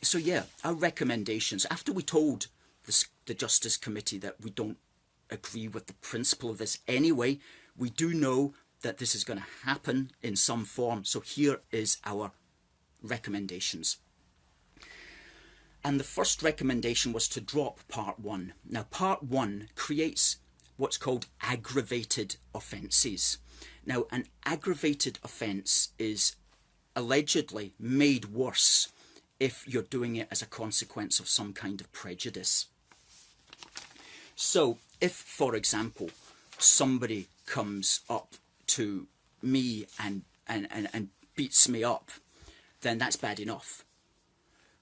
So yeah, our recommendations, after we told the Justice Committee that we don't agree with the principle of this anyway, we do know that this is going to happen in some form. So here is our recommendations. And the first recommendation was to drop Part 1. Now, Part 1 creates what's called aggravated offences. Now, an aggravated offence is allegedly made worse if you're doing it as a consequence of some kind of prejudice. So, if, for example, somebody comes up to me and beats me up, then that's bad enough.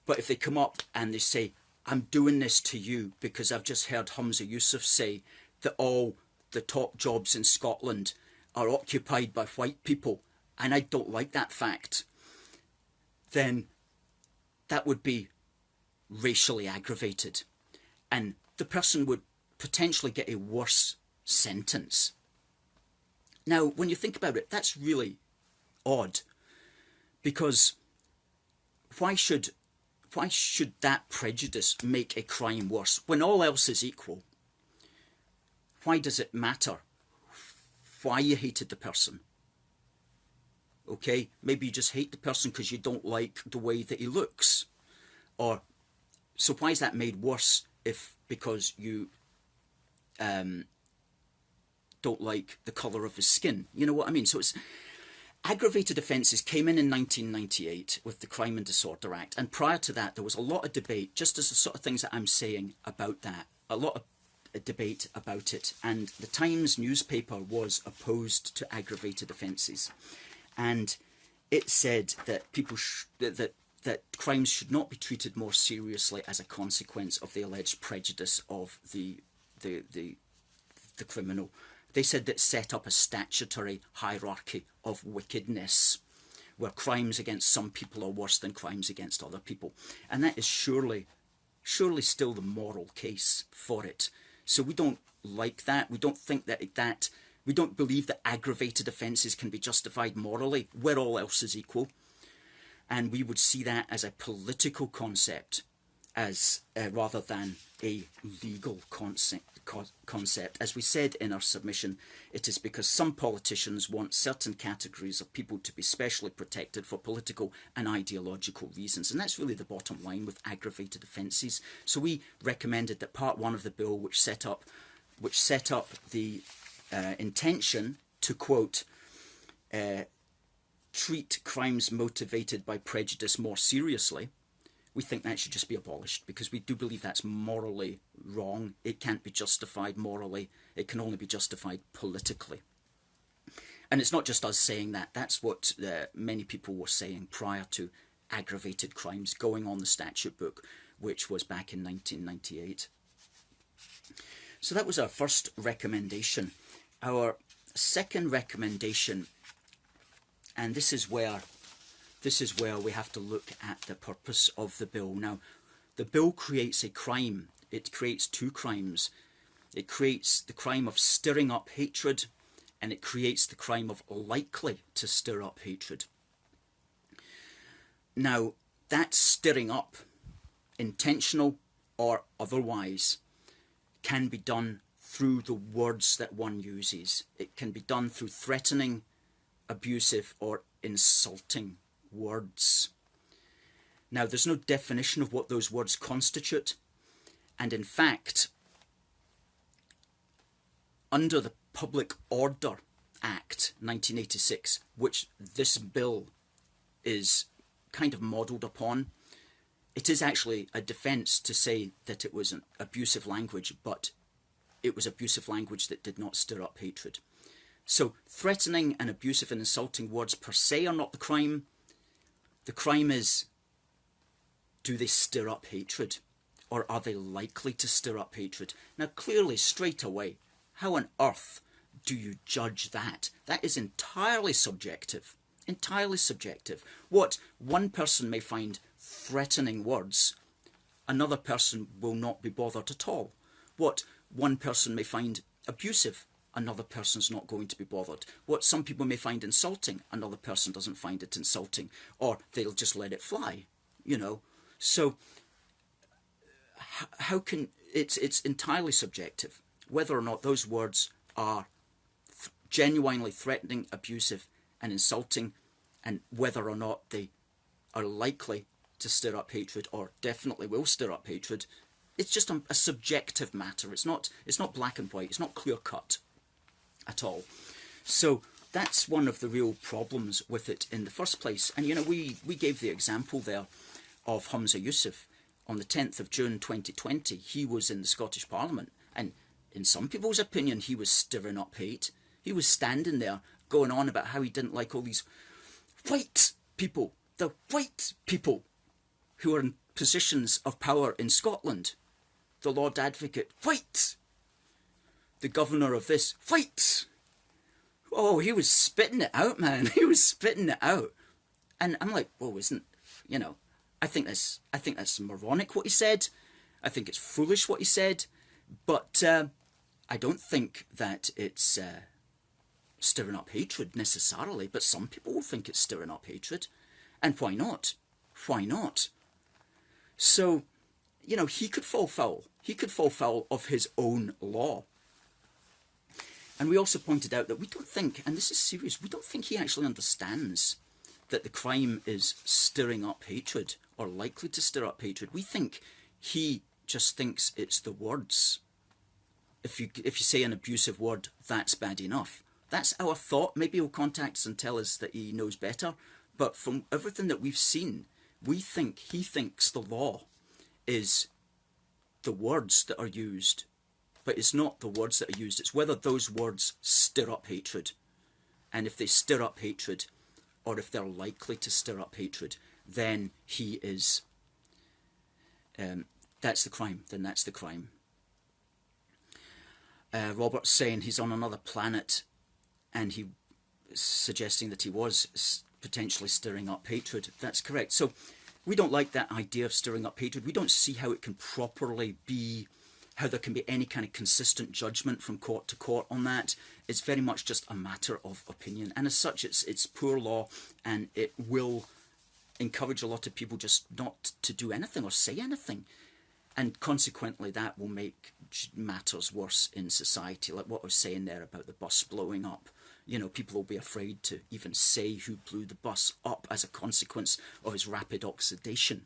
But if they come up and they say, I'm doing this to you because I've just heard Humza Yousaf say that all the top jobs in Scotland are occupied by white people, and I don't like that fact, then that would be racially aggravated. And the person would potentially get a worse sentence. Now, when you think about it, that's really odd, because why should that prejudice make a crime worse? When all else is equal, why does it matter why you hated the person? Okay, maybe you just hate the person because you don't like the way that he looks. Or, so why is that made worse because you don't like the colour of his skin? You know what I mean? So it's aggravated offences came in 1998 with the Crime and Disorder Act, and prior to that there was a lot of debate, just as the sort of things that I'm saying about that, a lot of debate about it, and the Times newspaper was opposed to aggravated offences, and it said that people that crimes should not be treated more seriously as a consequence of the alleged prejudice of the criminal. They said that set up a statutory hierarchy of wickedness, where crimes against some people are worse than crimes against other people. And that is surely still the moral case for it. So we don't like that. We don't think that we don't believe that aggravated offences can be justified morally where all else is equal. And we would see that as a political concept, as rather than a legal concept. As we said in our submission, it is because some politicians want certain categories of people to be specially protected for political and ideological reasons, and that's really the bottom line with aggravated offences. So we recommended that Part 1 of the bill, which set up the intention to, quote, treat crimes motivated by prejudice more seriously, we think that should just be abolished, because we do believe that's morally wrong. It can't be justified morally. It can only be justified politically. And it's not just us saying that. That's what many people were saying prior to aggravated crimes going on the statute book, which was back in 1998. So that was our first recommendation. Our second recommendation, and this is where we have to look at the purpose of the bill. Now, the bill creates a crime. It creates two crimes. It creates the crime of stirring up hatred, and it creates the crime of likely to stir up hatred. Now, that stirring up, intentional or otherwise, can be done through the words that one uses. It can be done through threatening, abusive, or insulting words. Now, there's no definition of what those words constitute, and in fact, under the Public Order Act 1986, which this bill is kind of modelled upon, it is actually a defence to say that it was an abusive language, but it was abusive language that did not stir up hatred. So threatening and abusive and insulting words per se are not the crime. The crime is, do they stir up hatred, or are they likely to stir up hatred? Now, clearly, straight away, how on earth do you judge that? That is entirely subjective. Entirely subjective. What one person may find threatening words, another person will not be bothered at all. What one person may find abusive, another person's not going to be bothered. What some people may find insulting, another person doesn't find it insulting, or they'll just let it fly, you know. So how can it's entirely subjective whether or not those words are genuinely threatening, abusive, and insulting, and whether or not they are likely to stir up hatred or definitely will stir up hatred. It's just a subjective matter. It's not black and white. It's not clear cut at all. So that's one of the real problems with it in the first place. And we gave the example there of Humza Yousaf. On the 10th of June 2020, he was in the Scottish Parliament, and in some people's opinion, he was stirring up hate. He was standing there going on about how he didn't like all these white people, the white people who are in positions of power in Scotland. The Lord Advocate, white. The governor of this, white. Oh, he was spitting it out, man. He was spitting it out. And I'm like, whoa, I think that's moronic what he said. I think it's foolish what he said. But I don't think that it's stirring up hatred necessarily. But some people will think it's stirring up hatred. And why not? Why not? So, he could fall foul. He could fall foul of his own law. And we also pointed out that we don't think, and this is serious, we don't think he actually understands that the crime is stirring up hatred or likely to stir up hatred. We think he just thinks it's the words. If you say an abusive word, that's bad enough. That's our thought. Maybe he'll contact us and tell us that he knows better. But from everything that we've seen, we think he thinks the law is the words that are used. But it's not the words that are used. It's whether those words stir up hatred. And if they stir up hatred, or if they're likely to stir up hatred, then he is... that's the crime. Then that's the crime. Robert's saying he's on another planet, and he suggesting that he was potentially stirring up hatred. That's correct. So we don't like that idea of stirring up hatred. We don't see how it can properly be, how there can be any kind of consistent judgment from court to court on that. It's very much just a matter of opinion. And as such, it's poor law, and it will encourage a lot of people just not to do anything or say anything. And consequently, that will make matters worse in society. Like what I was saying there about the bus blowing up. People will be afraid to even say who blew the bus up as a consequence of his rapid oxidation.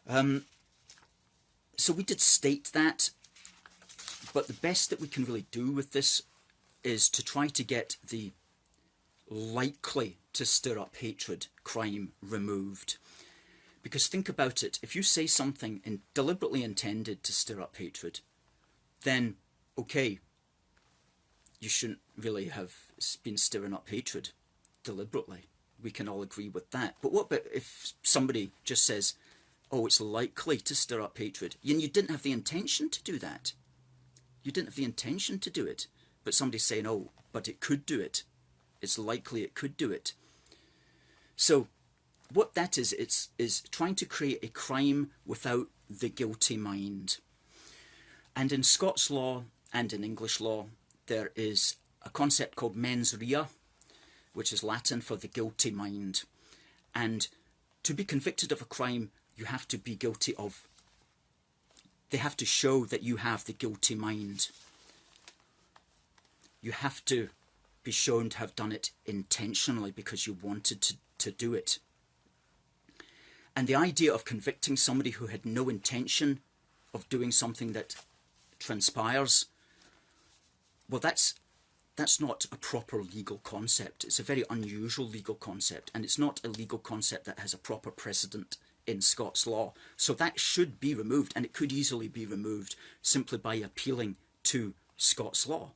So we did state that, but the best that we can really do with this is to try to get the likely to stir up hatred crime removed. Because think about it, if you say something deliberately intended to stir up hatred, then, okay, you shouldn't really have been stirring up hatred deliberately. We can all agree with that. But what about if somebody just says, oh, it's likely to stir up hatred, and you didn't have the intention to do that? You didn't have the intention to do it, but somebody's saying, oh, but it could do it. It's likely it could do it. So what that is trying to create a crime without the guilty mind. And in Scots law and in English law, there is a concept called mens rea, which is Latin for the guilty mind. And to be convicted of a crime, you have to be guilty of... They have to show that you have the guilty mind. You have to be shown to have done it intentionally because you wanted to do it. And the idea of convicting somebody who had no intention of doing something that transpires, well, that's not a proper legal concept. It's a very unusual legal concept, and it's not a legal concept that has a proper precedent in Scots law. So that should be removed, and it could easily be removed simply by appealing to Scots law.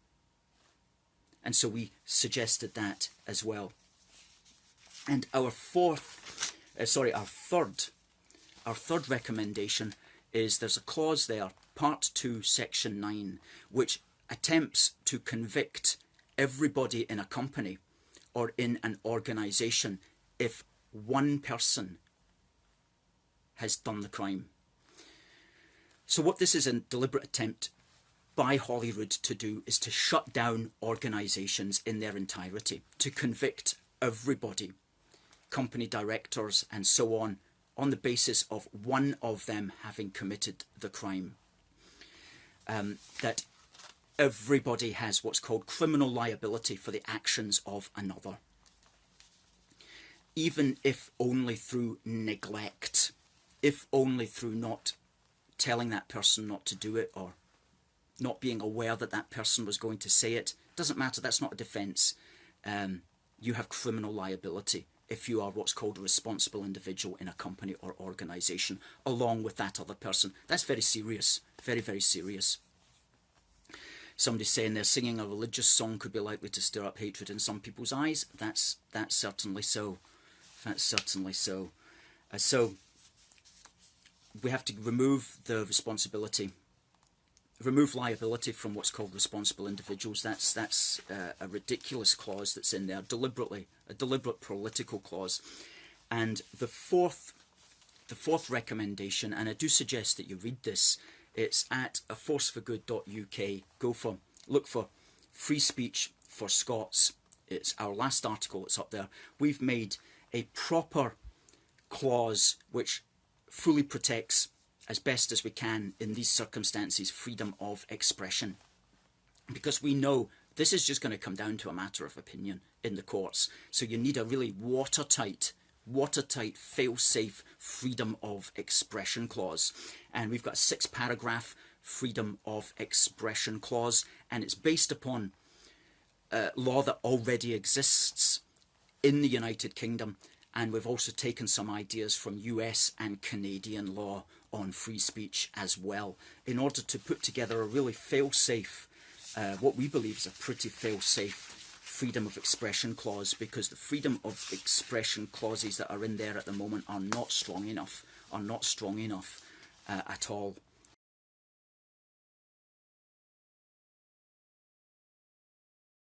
And so we suggested that as well. And our third recommendation is there's a clause there, Part 2, Section 9, which attempts to convict everybody in a company or in an organisation if one person has done the crime. So what this is a deliberate attempt by Holyrood to do is to shut down organisations in their entirety, to convict everybody, company directors and so on, on the basis of one of them having committed the crime. That everybody has what's called criminal liability for the actions of another, even if only through neglect, if only through not telling that person not to do it, or not being aware that that person was going to say it. Doesn't matter, that's not a defence. You have criminal liability if you are what's called a responsible individual in a company or organisation, along with that other person. That's very serious, very, very serious. Somebody's saying they're singing a religious song could be likely to stir up hatred in some people's eyes. That's certainly so. That's certainly so. So we have to remove the responsibility, remove liability from what's called responsible individuals. That's a ridiculous clause that's in there, deliberately, a deliberate political clause. And the fourth recommendation, and I do suggest that you read this, it's at aforceforgood.uk. Look for Free Speech for Scots. It's our last article, it's up there. We've made a proper clause which fully protects, as best as we can in these circumstances, freedom of expression. Because we know this is just going to come down to a matter of opinion in the courts. So you need a really watertight, fail-safe freedom of expression clause. And we've got a 6-paragraph freedom of expression clause, and it's based upon law that already exists in the United Kingdom. And we've also taken some ideas from US and Canadian law on free speech as well, in order to put together a really fail-safe, what we believe is a pretty fail-safe freedom of expression clause, because the freedom of expression clauses that are in there at the moment are not strong enough, at all.